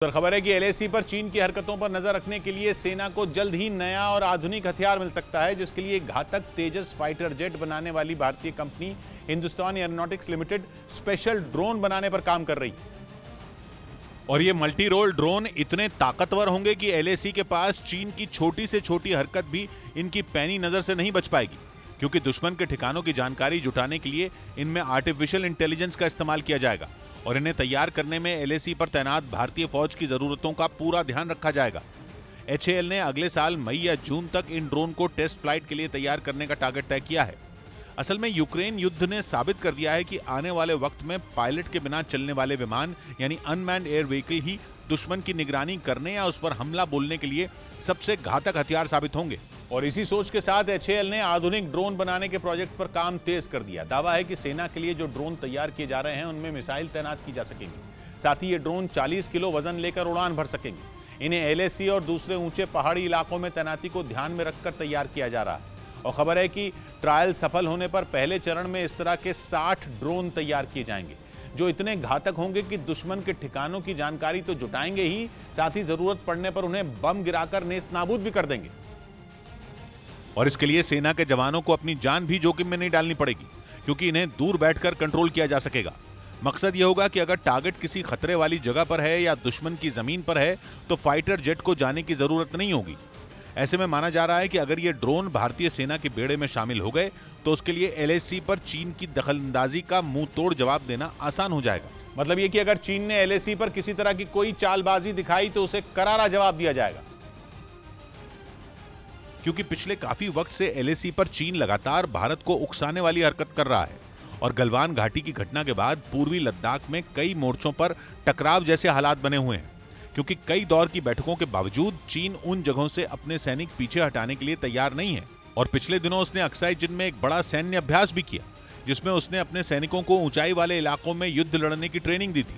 तो खबर है कि एलएसी पर चीन की हरकतों पर नजर रखने के लिए सेना को जल्द ही नया और आधुनिक हथियार मिल सकता है, जिसके लिए घातक तेजस फाइटर जेट बनाने वाली भारतीय company Hindustan aeronautics limited special drone बनाने पर काम कर रही है। और ये मल्टी रोल ड्रोन इतने ताकतवर होंगे कि एलएसी के पास चीन की छोटी से छोटी हरकत भी इनकी पैनी नजर से नहीं बच पाएगी, क्योंकि दुश्मन के ठिकानों की जानकारी जुटाने के लिए इनमें आर्टिफिशियल इंटेलिजेंस का इस्तेमाल किया जाएगा और इन्हें तैयार करने में एलएसी पर तैनात भारतीय फौज की जरूरतों का पूरा ध्यान रखा जाएगा। एचएएल ने अगले साल मई या जून तक इन ड्रोन को टेस्ट फ्लाइट के लिए तैयार करने का टारगेट तय किया है। असल में यूक्रेन युद्ध ने साबित कर दिया है कि आने वाले वक्त में पायलट के बिना चलने वाले विमान यानी अनमैन्ड एयर व्हीकल ही दुश्मन की निगरानी करने या उस पर हमला बोलने के लिए सबसे घातक हथियार साबित होंगे। और इसी सोच के साथ एचएएल ने आधुनिक ड्रोन बनाने के प्रोजेक्ट पर काम तेज कर दिया। दावा है कि सेना के लिए जो ड्रोन तैयार किए जा रहे हैं उनमें मिसाइल तैनात की जा सकेंगी। साथ ही ये ड्रोन 40 किलो वजन लेकर उड़ान भर सकेंगे। इन्हें एलएसी और दूसरे ऊंचे पहाड़ी इलाकों में तैनाती को ध्यान में रखकर तैयार किया जा रहा है। और खबर है कि ट्रायल सफल होने पर पहले चरण में इस तरह के 60 ड्रोन तैयार किए जाएंगे, जो इतने घातक होंगे कि दुश्मन के ठिकानों की जानकारी तो जुटाएंगे ही, साथ ही जरूरत पड़ने पर उन्हें बम गिराकर नेस्त नाबूद भी कर देंगे। और इसके लिए सेना के जवानों को अपनी जान भी जोखिम में नहीं डालनी पड़ेगी, क्योंकि इन्हें दूर बैठकर कंट्रोल किया जा सकेगा। मकसद यह होगा कि अगर टारगेट किसी खतरे वाली जगह पर है या दुश्मन की जमीन पर है तो फाइटर जेट को जाने की जरूरत नहीं होगी। ऐसे में माना जा रहा है कि अगर ये ड्रोन भारतीय सेना के बेड़े में शामिल हो गए तो उसके लिए एलएसी पर चीन की दखलंदाजी का मुंह तोड़ जवाब देना आसान हो जाएगा। मतलब ये कि अगर चीन ने एलएसी पर किसी तरह की कोई चालबाजी दिखाई तो उसे करारा जवाब दिया जाएगा, क्योंकि पिछले काफी वक्त से एलएसी पर चीन लगातार भारत को उकसाने वाली हरकत कर रहा है। और गलवान घाटी की घटना के बाद पूर्वी लद्दाख में कई मोर्चों पर टकराव जैसे हालात बने हुए हैं, क्योंकि कई दौर की बैठकों के बावजूद चीन उन जगहों से अपने सैनिक पीछे हटाने के लिए तैयार नहीं है। और पिछले दिनों उसने अक्साई चिन में एक बड़ा सैन्य अभ्यास भी किया, जिसमें उसने अपने सैनिकों को ऊंचाई वाले इलाकों में युद्ध लड़ने की ट्रेनिंग दी थी।